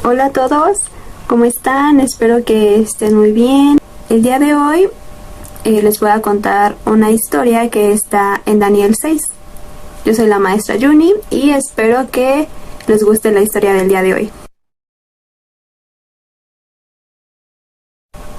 Hola a todos, ¿cómo están? Espero que estén muy bien. El día de hoy les voy a contar una historia que está en Daniel 6. Yo soy la maestra Yuni y espero que les guste la historia del día de hoy.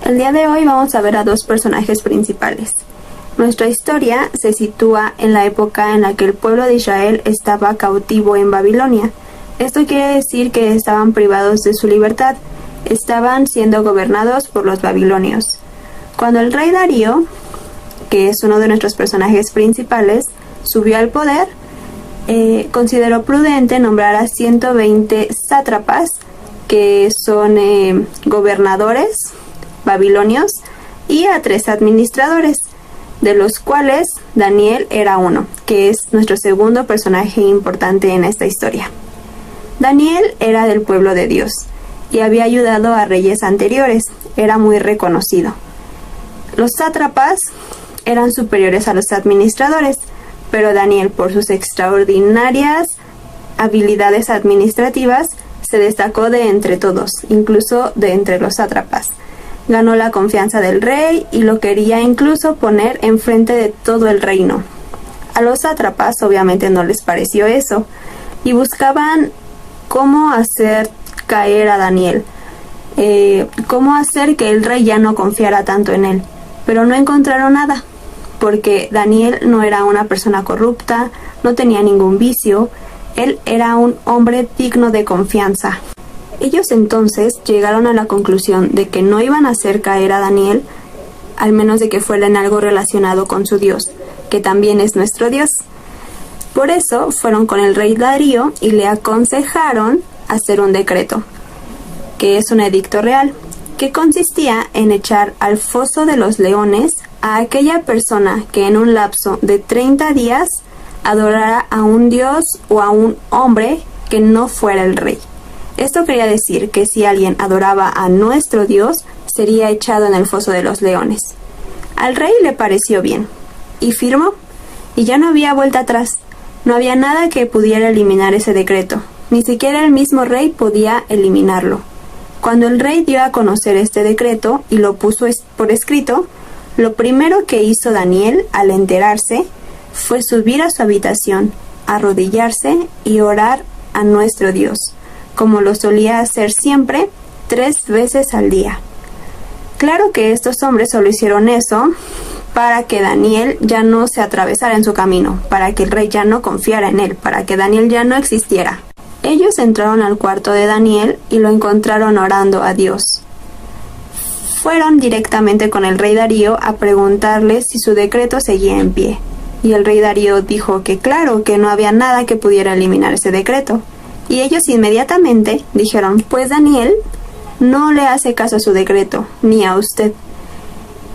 El día de hoy vamos a ver a dos personajes principales. Nuestra historia se sitúa en la época en la que el pueblo de Israel estaba cautivo en Babilonia. Esto quiere decir que estaban privados de su libertad, estaban siendo gobernados por los babilonios. Cuando el rey Darío, que es uno de nuestros personajes principales, subió al poder, consideró prudente nombrar a 120 sátrapas, que son gobernadores babilonios, y a 3 administradores, de los cuales Daniel era uno, que es nuestro segundo personaje importante en esta historia. Daniel era del pueblo de Dios y había ayudado a reyes anteriores, era muy reconocido. Los sátrapas eran superiores a los administradores, pero Daniel, por sus extraordinarias habilidades administrativas, se destacó de entre todos, incluso de entre los sátrapas. Ganó la confianza del rey y lo quería incluso poner enfrente de todo el reino. A los sátrapas obviamente no les pareció eso y buscaban cómo hacer caer a Daniel, cómo hacer que el rey ya no confiara tanto en él, pero no encontraron nada, porque Daniel no era una persona corrupta, no tenía ningún vicio, él era un hombre digno de confianza. Ellos entonces llegaron a la conclusión de que no iban a hacer caer a Daniel, al menos de que fuera en algo relacionado con su Dios, que también es nuestro Dios. Por eso fueron con el rey Darío y le aconsejaron hacer un decreto, que es un edicto real, que consistía en echar al foso de los leones a aquella persona que en un lapso de 30 días adorara a un dios o a un hombre que no fuera el rey. Esto quería decir que si alguien adoraba a nuestro Dios, sería echado en el foso de los leones. Al rey le pareció bien, y firmó, y ya no había vuelta atrás. No había nada que pudiera eliminar ese decreto, ni siquiera el mismo rey podía eliminarlo. Cuando el rey dio a conocer este decreto y lo puso por escrito, lo primero que hizo Daniel al enterarse fue subir a su habitación, arrodillarse y orar a nuestro Dios, como lo solía hacer siempre, 3 veces al día. Claro que estos hombres solo hicieron eso para que Daniel ya no se atravesara en su camino, para que el rey ya no confiara en él, para que Daniel ya no existiera. Ellos entraron al cuarto de Daniel y lo encontraron orando a Dios. Fueron directamente con el rey Darío a preguntarle si su decreto seguía en pie. Y el rey Darío dijo que claro, que no había nada que pudiera eliminar ese decreto. Y ellos inmediatamente dijeron, pues Daniel no le hace caso a su decreto, ni a usted.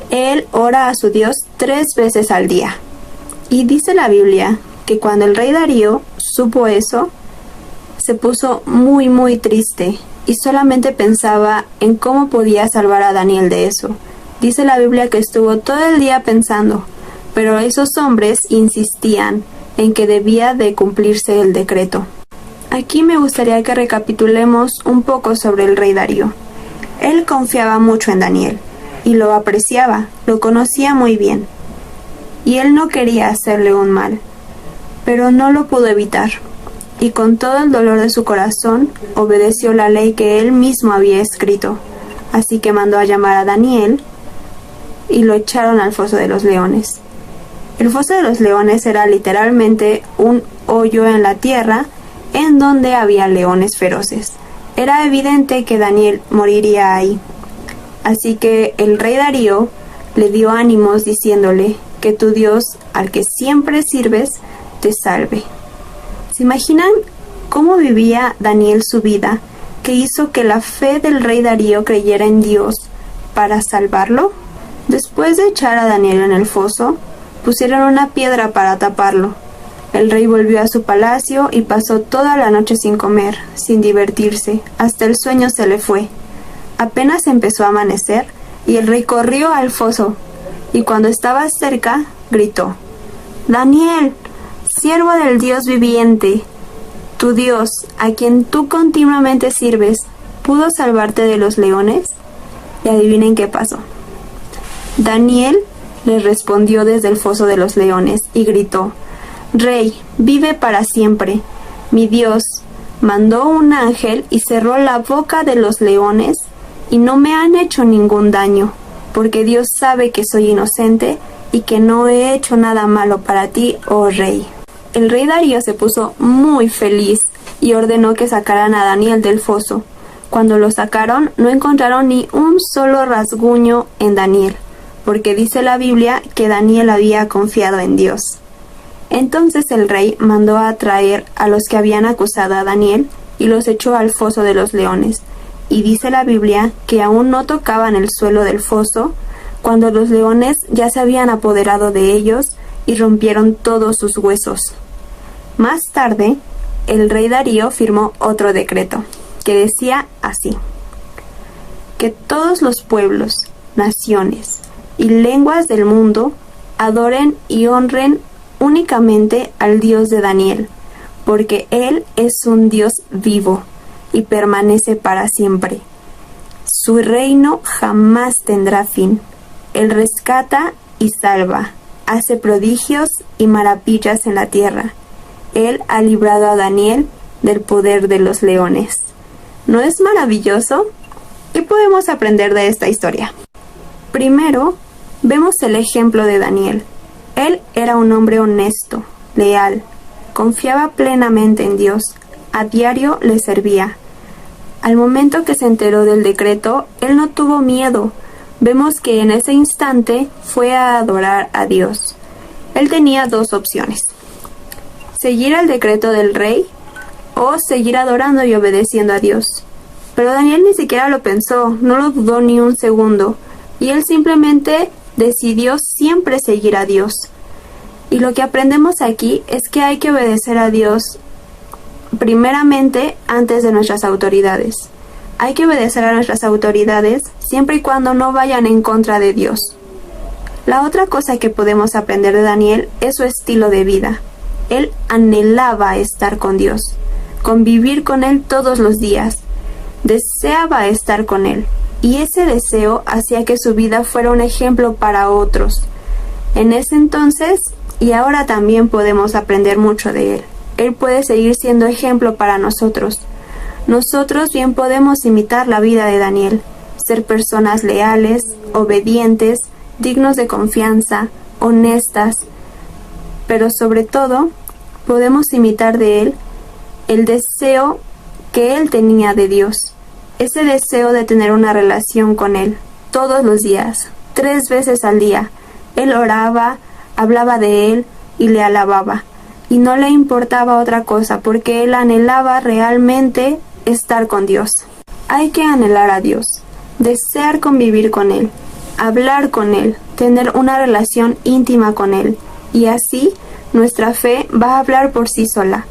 Él ora a su Dios 3 veces al día. Y dice la Biblia que cuando el rey Darío supo eso, se puso muy muy triste y solamente pensaba en cómo podía salvar a Daniel de eso. Dice la Biblia que estuvo todo el día pensando, pero esos hombres insistían en que debía de cumplirse el decreto. Aquí me gustaría que recapitulemos un poco sobre el rey Darío. Él confiaba mucho en Daniel y lo apreciaba, lo conocía muy bien. Y él no quería hacerle un mal, pero no lo pudo evitar. Y con todo el dolor de su corazón, obedeció la ley que él mismo había escrito. Así que mandó a llamar a Daniel y lo echaron al foso de los leones. El foso de los leones era literalmente un hoyo en la tierra en donde había leones feroces. Era evidente que Daniel moriría ahí. Así que el rey Darío le dio ánimos diciéndole que tu Dios, al que siempre sirves, te salve. ¿Se imaginan cómo vivía Daniel su vida, que hizo que la fe del rey Darío creyera en Dios para salvarlo? Después de echar a Daniel en el foso, pusieron una piedra para taparlo. El rey volvió a su palacio y pasó toda la noche sin comer, sin divertirse, hasta el sueño se le fue. Apenas empezó a amanecer y el rey corrió al foso, y cuando estaba cerca, gritó: «Daniel, siervo del Dios viviente, tu Dios, a quien tú continuamente sirves, ¿pudo salvarte de los leones? Y adivinen qué pasó. Daniel le respondió desde el foso de los leones y gritó: Rey, vive para siempre. Mi Dios mandó un ángel y cerró la boca de los leones y no me han hecho ningún daño, porque Dios sabe que soy inocente y que no he hecho nada malo para ti, oh rey. El rey Darío se puso muy feliz y ordenó que sacaran a Daniel del foso. Cuando lo sacaron, no encontraron ni un solo rasguño en Daniel, porque dice la Biblia que Daniel había confiado en Dios. Entonces el rey mandó a traer a los que habían acusado a Daniel y los echó al foso de los leones. Y dice la Biblia que aún no tocaban el suelo del foso cuando los leones ya se habían apoderado de ellos y rompieron todos sus huesos. Más tarde, el rey Darío firmó otro decreto que decía así: que todos los pueblos, naciones y lenguas del mundo adoren y honren únicamente al Dios de Daniel, porque Él es un Dios vivo y permanece para siempre. Su reino jamás tendrá fin. Él rescata y salva, hace prodigios y maravillas en la tierra. Él ha librado a Daniel del poder de los leones. ¿No es maravilloso? ¿Qué podemos aprender de esta historia? Primero, vemos el ejemplo de Daniel. Él era un hombre honesto, leal, confiaba plenamente en Dios, a diario le servía. Al momento que se enteró del decreto, él no tuvo miedo. Vemos que en ese instante fue a adorar a Dios. Él tenía dos opciones: seguir el decreto del rey o seguir adorando y obedeciendo a Dios. Pero Daniel ni siquiera lo pensó, no lo dudó ni un segundo, y él simplemente decidió siempre seguir a Dios. Y lo que aprendemos aquí es que hay que obedecer a Dios primeramente antes de nuestras autoridades. Hay que obedecer a nuestras autoridades siempre y cuando no vayan en contra de Dios. La otra cosa que podemos aprender de Daniel es su estilo de vida. Él anhelaba estar con Dios, convivir con Él todos los días. Deseaba estar con Él. Y ese deseo hacía que su vida fuera un ejemplo para otros. En ese entonces y ahora también podemos aprender mucho de Él. Él puede seguir siendo ejemplo para nosotros. Nosotros bien podemos imitar la vida de Daniel, ser personas leales, obedientes, dignos de confianza, honestas, pero sobre todo podemos imitar de Él el deseo que Él tenía de Dios. Ese deseo de tener una relación con Él todos los días, 3 veces al día. Él oraba, hablaba de Él y le alababa. Y no le importaba otra cosa porque él anhelaba realmente estar con Dios. Hay que anhelar a Dios, desear convivir con Él, hablar con Él, tener una relación íntima con Él. Y así nuestra fe va a hablar por sí sola,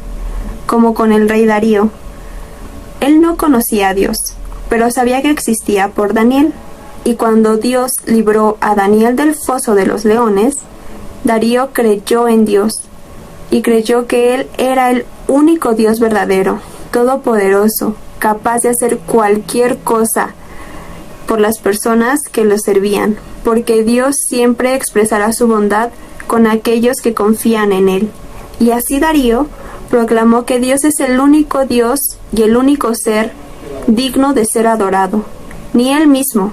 como con el rey Darío. Él no conocía a Dios, pero sabía que existía por Daniel. Y cuando Dios libró a Daniel del foso de los leones, Darío creyó en Dios y creyó que Él era el único Dios verdadero, todopoderoso, capaz de hacer cualquier cosa por las personas que lo servían, porque Dios siempre expresará su bondad con aquellos que confían en Él. Y así Darío proclamó que Dios es el único Dios y el único ser digno de ser adorado, ni Él mismo.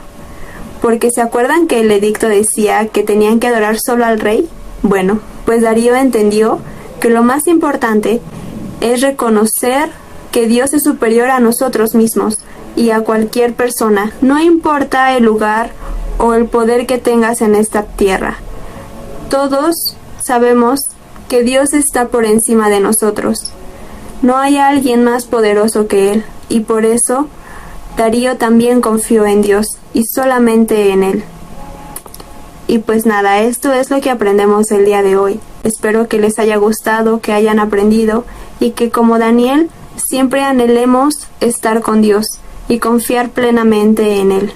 Porque ¿se acuerdan que el edicto decía que tenían que adorar solo al rey? Bueno, pues Darío entendió que lo más importante es reconocer que Dios es superior a nosotros mismos y a cualquier persona, no importa el lugar o el poder que tengas en esta tierra. Todos sabemos que Dios está por encima de nosotros. No hay alguien más poderoso que Él, y por eso Darío también confió en Dios y solamente en Él. Y pues nada, esto es lo que aprendemos el día de hoy. Espero que les haya gustado, que hayan aprendido y que como Daniel siempre anhelemos estar con Dios y confiar plenamente en Él.